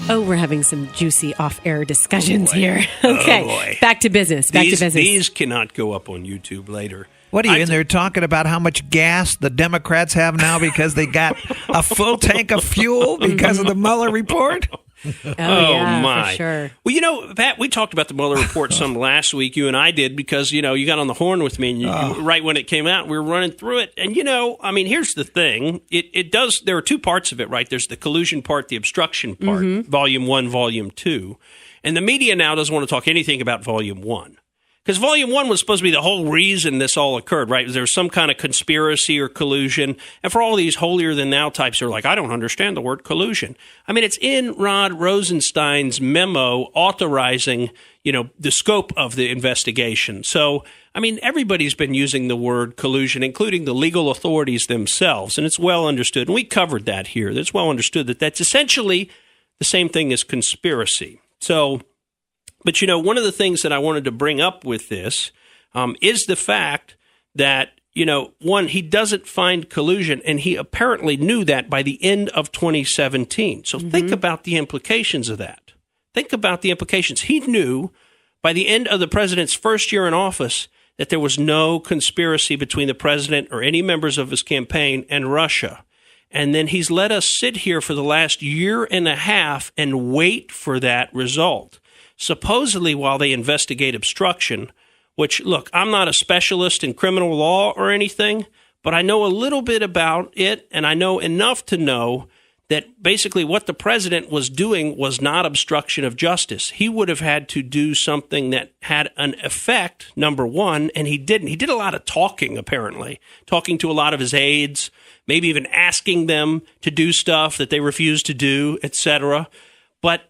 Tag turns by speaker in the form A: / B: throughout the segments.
A: Oh, we're having some juicy off-air discussions here. Okay, back to business.
B: These cannot go up on YouTube later.
C: What are you in there talking about how much gas the Democrats have now because they got a full tank of fuel because of the Mueller report?
A: Yeah,
B: my.
A: for sure.
B: Well, Pat, we talked about the Mueller report some last week, you and I did, because, you got on the horn with me, and you, right when it came out, we were running through it. And, here's the thing. There are two parts of it, right? There's the collusion part, the obstruction part, Volume 1, Volume 2. And the media now doesn't want to talk anything about Volume 1. Because Volume 1 was supposed to be the whole reason this all occurred, right? There was some kind of conspiracy or collusion. And for all these holier-than-thou types who are like, I don't understand the word collusion. I mean, it's in Rod Rosenstein's memo authorizing, the scope of the investigation. So, everybody's been using the word collusion, including the legal authorities themselves. And it's well understood. And we covered that here. It's well understood that that's essentially the same thing as conspiracy. So... But, one of the things that I wanted to bring up with this is the fact that, one, he doesn't find collusion, and he apparently knew that by the end of 2017. So think about the implications of that. Think about the implications. He knew by the end of the president's first year in office that there was no conspiracy between the president or any members of his campaign and Russia. And then he's let us sit here for the last year and a half and wait for that result. Supposedly while they investigate obstruction, which, look, I'm not a specialist in criminal law or anything, but I know a little bit about it, and I know enough to know that basically what the president was doing was not obstruction of justice. He would have had to do something that had an effect, number one, and he didn't. He did a lot of talking, apparently, talking to a lot of his aides, maybe even asking them to do stuff that they refused to do, etc. But,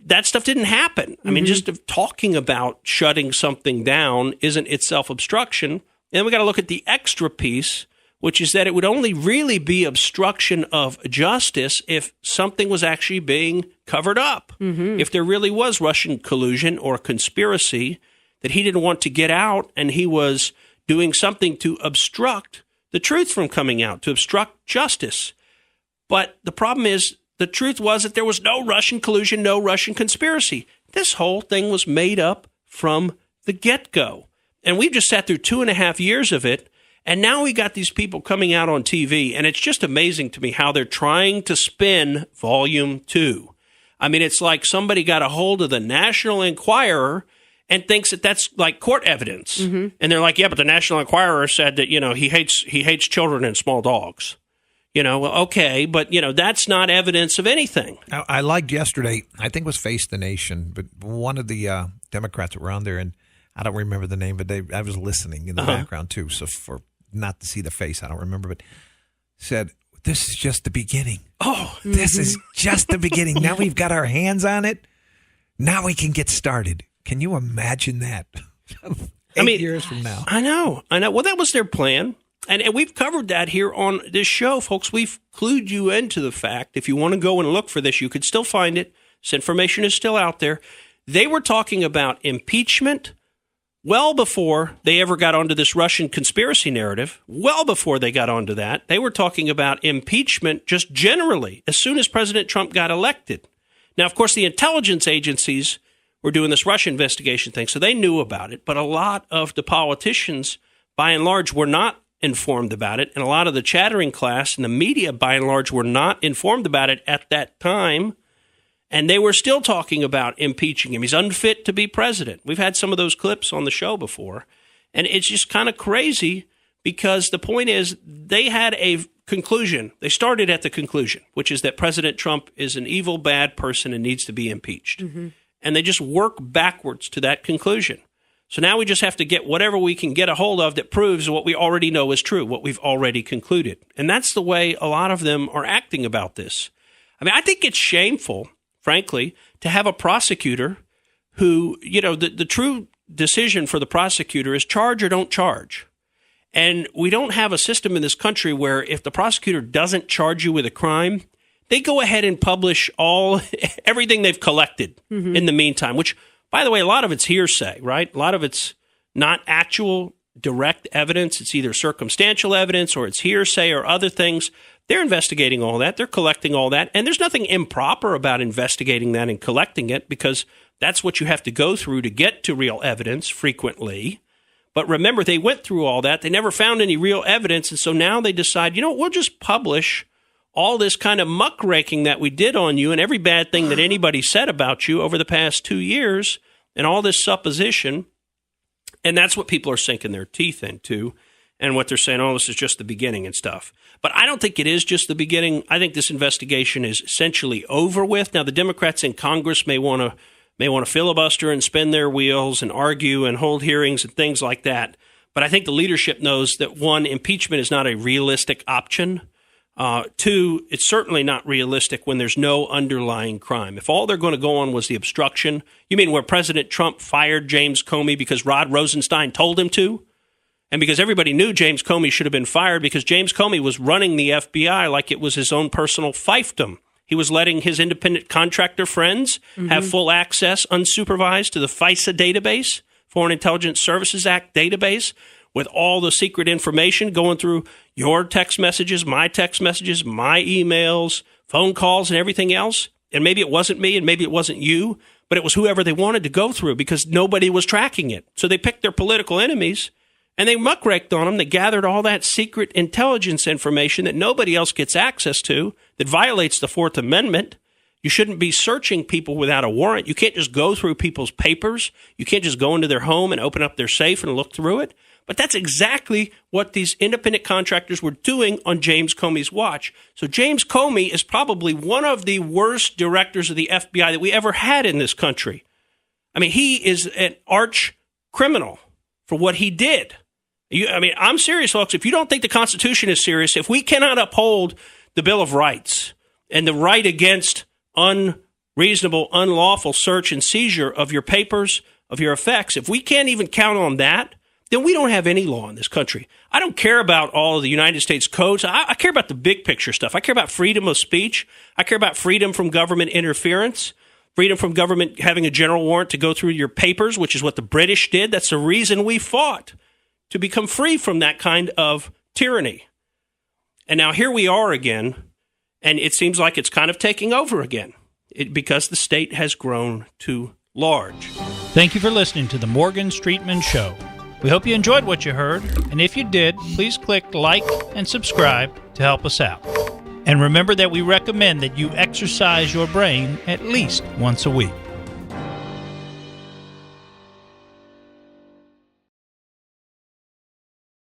B: that stuff didn't happen. I mean, just talking about shutting something down isn't itself obstruction. And then we got to look at the extra piece, which is that it would only really be obstruction of justice if something was actually being covered up. If there really was Russian collusion or conspiracy that he didn't want to get out, and he was doing something to obstruct the truth from coming out, to obstruct justice. But the problem is, the truth was that there was no Russian collusion, no Russian conspiracy. This whole thing was made up from the get-go. And we've just sat through 2.5 years of it, and now we got these people coming out on TV, and it's just amazing to me how they're trying to spin Volume 2. I mean, it's like somebody got a hold of the National Enquirer and thinks that that's like court evidence. And they're like, yeah, but the National Enquirer said that, he hates children and small dogs. Okay, but, that's not evidence of anything.
C: I liked yesterday, I think it was Face the Nation, but one of the Democrats that were on there, and I don't remember the name, but I was listening in the background too, so for not to see the face, I don't remember, but said, this is just the beginning. Oh, this is just the beginning. Now we've got our hands on it. Now we can get started. Can you imagine that? 8 years from now.
B: I know. Well, that was their plan. And we've covered that here on this show, folks. We've clued you into the fact, if you want to go and look for this, you could still find it. This information is still out there. They were talking about impeachment well before they ever got onto this Russian conspiracy narrative, well before they got onto that. They were talking about impeachment just generally as soon as President Trump got elected. Now, of course, the intelligence agencies were doing this Russia investigation thing, so they knew about it. But a lot of the politicians, by and large, were not informed about it, and a lot of the chattering class and the media, by and large, were not informed about it at that time, and they were still talking about impeaching him. He's unfit to be president. We've had some of those clips on the show before, and it's just kind of crazy because the point is they had a conclusion. They started at the conclusion, which is that President Trump is an evil, bad person and needs to be impeached, and they just work backwards to that conclusion. So now we just have to get whatever we can get a hold of that proves what we already know is true, what we've already concluded. And that's the way a lot of them are acting about this. I think it's shameful, frankly, to have a prosecutor who, the true decision for the prosecutor is charge or don't charge. And we don't have a system in this country where if the prosecutor doesn't charge you with a crime, they go ahead and publish everything they've collected in the meantime, which, by the way, a lot of it's hearsay, right? A lot of it's not actual direct evidence. It's either circumstantial evidence or it's hearsay or other things. They're investigating all that. They're collecting all that. And there's nothing improper about investigating that and collecting it, because that's what you have to go through to get to real evidence frequently. But remember, they went through all that. They never found any real evidence. And so now they decide, we'll just publish all this kind of muckraking that we did on you and every bad thing that anybody said about you over the past 2 years and all this supposition. And that's what people are sinking their teeth into. And what they're saying, this is just the beginning and stuff. But I don't think it is just the beginning. I think this investigation is essentially over with. Now, the Democrats in Congress may want to filibuster and spin their wheels and argue and hold hearings and things like that. But I think the leadership knows that, one, impeachment is not a realistic option. Two, it's certainly not realistic when there's no underlying crime. If all they're going to go on was the obstruction, you mean where President Trump fired James Comey because Rod Rosenstein told him to? And because everybody knew James Comey should have been fired because James Comey was running the FBI like it was his own personal fiefdom. He was letting his independent contractor friends have full access, unsupervised, to the FISA database, Foreign Intelligence Services Act database, with all the secret information going through your text messages, my emails, phone calls, and everything else. And maybe it wasn't me and maybe it wasn't you, but it was whoever they wanted to go through because nobody was tracking it. So they picked their political enemies and they muckraked on them. They gathered all that secret intelligence information that nobody else gets access to, that violates the Fourth Amendment. You shouldn't be searching people without a warrant. You can't just go through people's papers. You can't just go into their home and open up their safe and look through it. But that's exactly what these independent contractors were doing on James Comey's watch. So James Comey is probably one of the worst directors of the FBI that we ever had in this country. I mean, he is an arch criminal for what he did. I'm serious, folks. If you don't think the Constitution is serious, if we cannot uphold the Bill of Rights and the right against unreasonable, unlawful search and seizure of your papers, of your effects, if we can't even count on that, then we don't have any law in this country. I don't care about all of the United States codes. I care about the big picture stuff. I care about freedom of speech. I care about freedom from government interference, freedom from government having a general warrant to go through your papers, which is what the British did. That's the reason we fought, to become free from that kind of tyranny. And now here we are again, and it seems like it's kind of taking over again because the state has grown too large.
D: Thank you for listening to the Morgan Streetman Show. We hope you enjoyed what you heard, and if you did, please click like and subscribe to help us out. And remember that we recommend that you exercise your brain at least once a week.